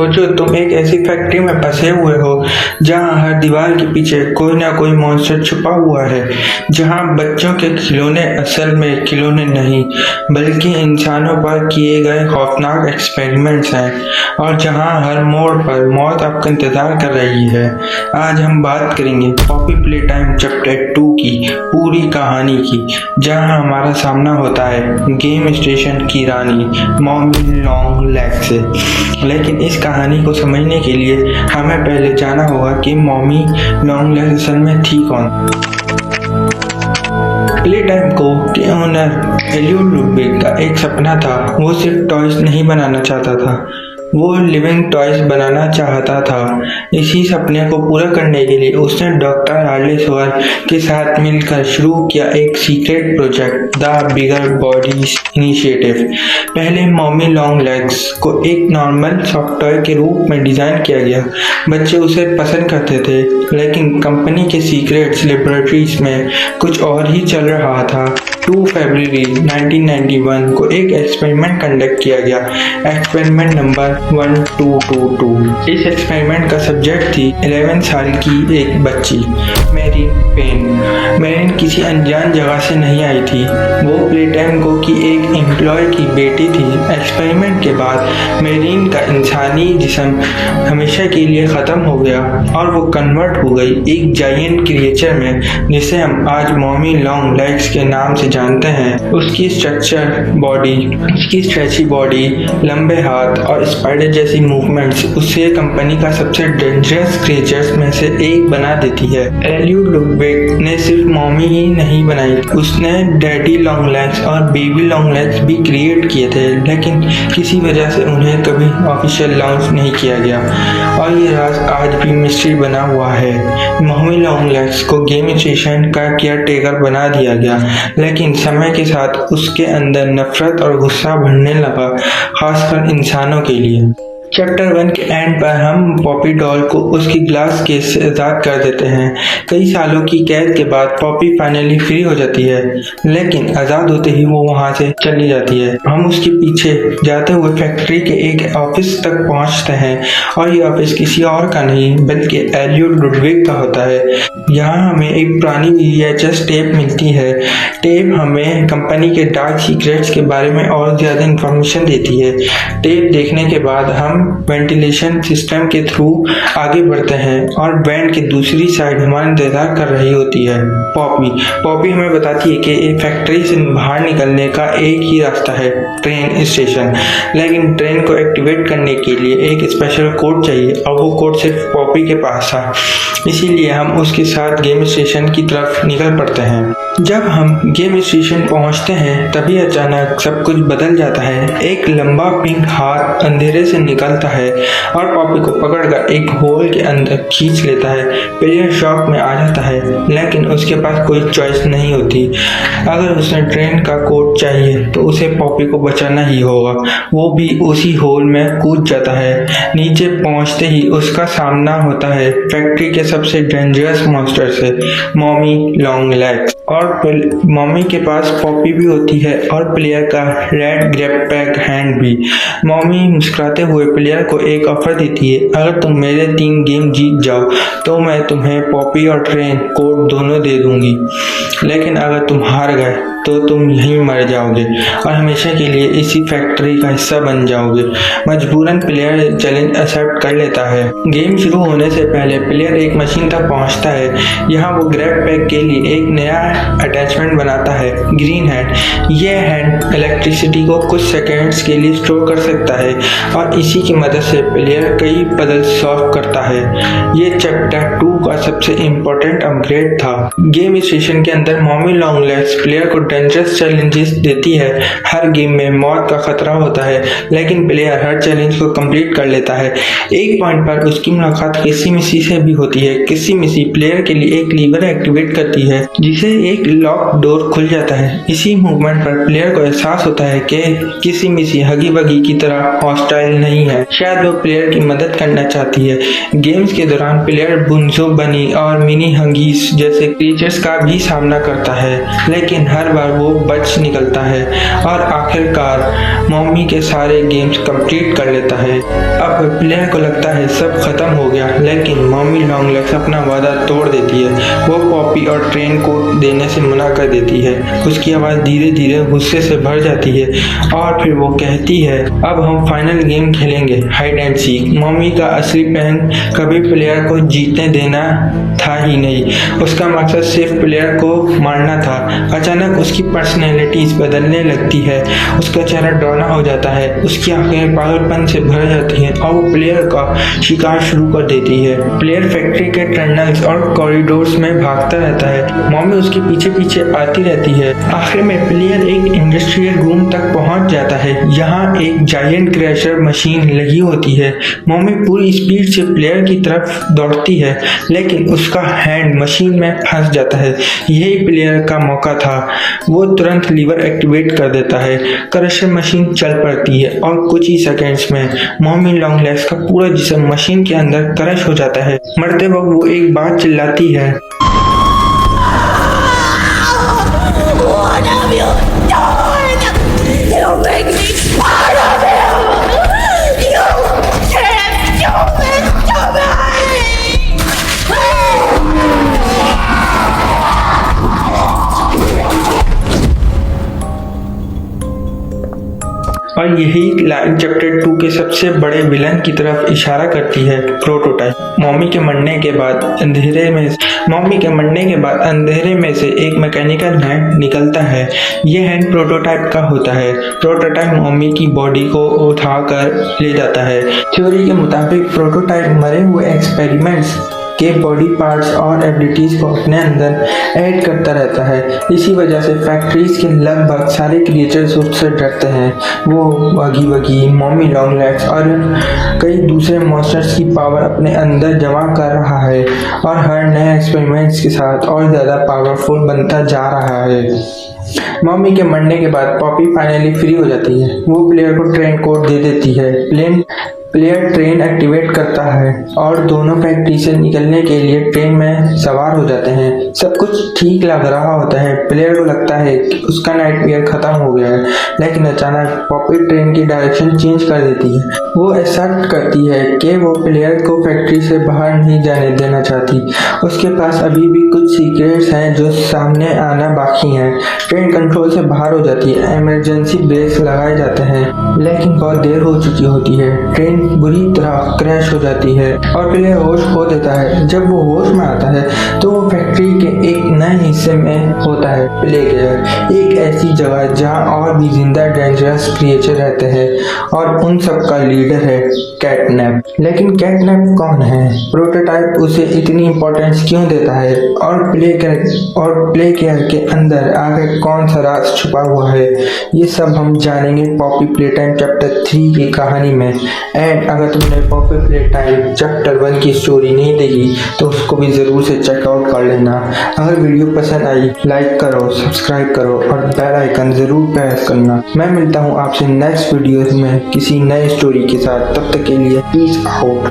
सोचो तुम एक ऐसी फैक्ट्री में फंसे हुए हो जहां हर दीवार के पीछे कोई ना कोई मॉन्स्टर छुपा हुआ है, जहां बच्चों के खिलौने असल में खिलौने नहीं बल्कि इंसानों पर किए गए खौफनाक एक्सपेरिमेंट्स हैं, और जहां हर मोड़ पर मौत आपका इंतजार कर रही है। आज हम बात करेंगे पॉपी प्ले टाइम चैप्टर 2 की पूरी कहानी की, जहां हमारा सामना होता है गेम स्टेशन की रानी मॉमी लॉन्ग लेग से। लेकिन इस कहानी को समझने के लिए हमें पहले जाना होगा कि मॉमी लॉन्ग लेग असल में थी कौन। प्ले टाइम को के ओनर एलियोड लुडविग का एक सपना था। वो सिर्फ टॉयज नहीं बनाना चाहता था, वो लिविंग टॉयज बनाना चाहता था। इसी सपने को पूरा करने के लिए उसने डॉक्टर हार्लेसवर के साथ मिलकर शुरू किया एक secret project, the bigger bodies initiative. पहले मॉमी लॉन्ग लेग्स को एक नॉर्मल सॉफ्ट टॉय के रूप में डिजाइन किया गया। बच्चे उसे पसंद करते थे, लेकिन कंपनी के सीक्रेट्स लेबोरेटरीज में कुछ और ही चल रहा था। 2 फरवरी 1991 को एक एक्सपेरिमेंट कंडक्ट किया गया, एक्सपेरिमेंट नंबर 1222। इस एक्सपेरिमेंट का सब्जेक्ट थी 11 साल की एक बच्ची मेरीन पेन। मेरीन किसी अनजान जगह से नहीं आई थी, वो प्ले टाइम को की एक एम्प्लॉय की बेटी थी। एक्सपेरिमेंट के बाद मेरीन का इंसानी जिस्म हमेशा के लिए खत्म हो गया और वो कन्वर्ट हो गई एक जायंट क्रिएचर में, जिसे हम आज मॉमी लॉन्ग लेग्स के नाम से जानते हैं। उसकी स्ट्रेची बॉडी, लंबे हाथ और स्पाइडर जैसी मूवमेंट्स उसे कंपनी का सबसे डेंजरस क्रिएचर्स में से एक बना देती है। एलियोड लुडविग ने सिर्फ मॉमी ही नहीं बनाई, उसने डैडी लॉन्ग लेग्स और बेबी लॉन्ग लेग्स भी क्रिएट किए थे, लेकिन किसी वजह से उन्हें कभी ऑफिशियल लॉन्च नहीं किया गया और ये राज आज भी मिस्ट्री बना हुआ है। मॉमी लॉन्ग लेग्स को गेम स्टेशन का केयर टेकर बना दिया गया, लेकिन समय के साथ उसके अंदर नफरत और गुस्सा बढ़ने लगा, खासकर इंसानों के लिए। चैप्टर 1 के एंड पर हम पॉपी डॉल को उसकी ग्लास केस से आज़ाद कर देते हैं। कई सालों की कैद के बाद पॉपी फाइनली फ्री हो जाती है, लेकिन आज़ाद होते ही वो वहाँ से चली जाती है। हम उसके पीछे जाते हुए फैक्ट्री के एक ऑफिस तक पहुँचते हैं, और ये ऑफिस किसी और का नहीं बल्कि एलियोड लुडविग का होता है। यहाँ हमें एक पुरानी VHS टेप मिलती है। टेप हमें कंपनी के डार्क सीक्रेट्स के बारे में और ज़्यादा इंफॉर्मेशन देती है। टेप देखने के बाद हम वेंटिलेशन सिस्टम के थ्रू आगे बढ़ते हैं और वैन की दूसरी साइड हमारा इंतजार कर रही होती है पॉपी हमें बताती है कि एक फैक्ट्री से बाहर निकलने का एक ही रास्ता है, ट्रेन स्टेशन। लेकिन ट्रेन को एक्टिवेट करने के लिए एक स्पेशल कोड चाहिए, और वो कोड सिर्फ पॉपी के पास था। इसीलिए हम उसके साथ गेम स्टेशन की तरफ निकल पड़ते हैं। जब हम गेम स्टेशन पहुंचते हैं तभी अचानक सब कुछ बदल जाता है। एक लंबा पिंक हाथ अंधेरे से निकलता है और पॉपी को पकड़कर एक होल के अंदर खींच लेता है। प्लेयर शॉक में आ जाता है, लेकिन उसके पास कोई चॉइस नहीं होती। अगर उसे ट्रेन का कोड चाहिए तो उसे पॉपी को बचाना ही होगा। वो भी उसी होल में कूद जाता है। नीचे पहुंचते ही उसका सामना होता है फैक्ट्री के सबसे डेंजरस मॉन्स्टर से, मॉमी लॉन्ग लेग्स। और मॉमी के पास पॉपी भी होती है और प्लेयर का रेड ग्रैब पैक हैंड भी। मॉमी मुस्कुराते हुए प्लेयर को एक ऑफर देती है, अगर तुम मेरे 3 गेम जीत जाओ तो मैं तुम्हें पॉपी और ट्रेन कोड दोनों दे दूंगी, लेकिन अगर तुम हार गए तो तुम यहीं मर जाओगे और हमेशा के लिए इसी फैक्ट्री का हिस्सा बन जाओगे। मजबूरन प्लेयर चैलेंज एक्सेप्ट कर लेता है। गेम शुरू होने से पहले प्लेयर एक मशीन तक पहुंचता है। यहाँ वो ग्रैब पैक के लिए एक नया अटैचमेंट बनाता है, ग्रीन हैंड। ये हैंड इलेक्ट्रिसिटी को कुछ सेकेंड्स के लिए स्टोर कर सकता है और इसी की मदद से प्लेयर कई पजल सॉल्व करता है। ये चैप्टर 2 का सबसे इम्पोर्टेंट अपग्रेड था। गेम स्टेशन के अंदर मॉमी लॉन्ग लेग्स प्लेयर को डेंजरस चैलेंजेस देती है। हर गेम में मौत का खतरा होता है, लेकिन प्लेयर हर चैलेंज को कंप्लीट कर लेता है। एक पॉइंट पर उसकी मुलाकात किसी मिसी से भी होती है। किसी मिसी प्लेयर के लिए एक लीवर एक्टिवेट करती है, जिसे एक लॉक डोर खुल जाता है। इसी मूवमेंट पर प्लेयर को एहसास होता है कि किसी मिसी हगी बगी की तरह हॉस्टाइल नहीं है, शायद वो प्लेयर की मदद करना चाहती है। गेम्स के दौरान प्लेयर बुंजो बनी और मिनी हंगीस जैसे क्रीचर्स का भी सामना करता है, लेकिन हर बार वो बच निकलता है और आखिरकार मॉमी के सारे गेम्स कंप्लीट कर लेता है। अब प्लेयर को लगता है सब खत्म हो गया, लेकिन मॉमी लॉन्ग लेग्स अपना वादा तोड़ देती है। वो पॉपी और ट्रेन को देने से मना कर देती है। उसकी आवाज़ धीरे धीरे गुस्से से भर जाती है और फिर वो कहती है, अब हम फाइनल गेम खेलेंगे, हाइड एंड सीक। मॉमी का असली प्लान कभी प्लेयर को जीतने देना था ही नहीं, उसका मकसद सिर्फ प्लेयर को मारना था। अचानक उसकी पर्सनैलिटीज बदलने लगती है, उसका चेहरा डरावना हो जाता है, उसकी आंखें पागलपन से भर जाती हैं और वो प्लेयर का शिकार शुरू कर देती है। प्लेयर फैक्ट्री के टनल्स और कॉरिडोर्स में भागता रहता है, मॉमी उसके पीछे पीछे आती रहती है। आखिर में प्लेयर एक इंडस्ट्रियल रूम तक पहुंच जाता है, यहाँ एक जायंट क्रैशर मशीन लगी होती है। मॉमी पूरी स्पीड से प्लेयर की तरफ दौड़ती है, लेकिन उसका हैंड मशीन में फंस जाता है। यही प्लेयर का मौका था, वो तुरंत लीवर एक्टिवेट कर देता है। क्रशर मशीन चल पड़ती है और कुछ ही सेकेंड्स में मॉमी लॉन्ग लेग्स का पूरा जिस्म मशीन के अंदर क्रश हो जाता है। मरते वक्त वो एक बात चिल्लाती है, What have you done? You make me part of him! You can't do this to me! और यही लाइन चैप्टर 2 के सबसे बड़े विलन की तरफ इशारा करती है, प्रोटोटाइप। मॉमी के मरने के बाद अंधेरे में से एक मैकेनिकल हैंड निकलता है। ये हैंड प्रोटोटाइप का होता है। प्रोटोटाइप मॉमी की बॉडी को उठाकर ले जाता है। थ्योरी के मुताबिक प्रोटोटाइप मरे हुए एक्सपेरिमेंट्स के बॉडी पार्ट्स और एबिलिटीज को अपने अंदर ऐड करता रहता है। इसी वजह से फैक्ट्रीज के लगभग सारे क्रिएचर्स उससे डरते हैं। वो वगी, मॉमी लॉन्ग लेग्स और कई दूसरे मॉन्स्टर्स की पावर अपने अंदर जमा कर रहा है और हर नए एक्सपेरिमेंट्स के साथ और ज़्यादा पावरफुल बनता जा रहा है। मॉमी के मरने के बाद पॉपी फाइनली फ्री हो जाती है। वो प्लेयर को ट्रेन कोड दे देती है। प्लेयर ट्रेन एक्टिवेट करता है और दोनों फैक्ट्री से निकलने के लिए ट्रेन में सवार हो जाते हैं। सब कुछ ठीक लग रहा होता है। प्लेयर को लगता है कि उसका नाइटमेयर खत्म हो गया है, लेकिन अचानक पॉपी ट्रेन की डायरेक्शन चेंज कर देती है। वो एक्सेप्ट करती है कि वो प्लेयर को फैक्ट्री से बाहर नहीं जाने देना चाहती। उसके पास अभी भी कुछ सीक्रेट्स हैं जो सामने आना बाकी हैं। ट्रेन कंट्रोल से बाहर हो जाती है। इमरजेंसी ब्रेक्स लगाए जाते हैं, लेकिन बहुत देर हो चुकी होती है। ट्रेन बुरी तरह क्रैश हो जाती है और प्लेयर होश खो देता है। जब वो होश में आता है तो वो फैक्ट्री के एक नए हिस्से में होता है, प्ले गेयर, एक ऐसी जगह जहाँ और भी जिंदा डेंजरस क्रिएचर रहते हैं और उन सब का लीडर है कैटनैप। लेकिन कैटनैप कौन है? प्रोटोटाइप उसे इतनी इंपॉर्टेंस क्यों देता है और प्ले गेयर के अंदर आगे कौन सा राज छुपा हुआ है? ये सब हम जानेंगे पॉपी प्लेटाइम चैप्टर 3 की कहानी में। एंड अगर तुमने पॉपी प्लेटाइम चैप्टर 1 की स्टोरी नहीं देखी तो उसको भी ज़रूर से चेकआउट कर लेना। अगर वीडियो पसंद आई लाइक करो, सब्सक्राइब करो और बेल आइकन ज़रूर प्रेस करना। मैं मिलता हूँ आपसे नेक्स्ट वीडियो में किसी नए स्टोरी के साथ। तब तक के लिए पीस आउट।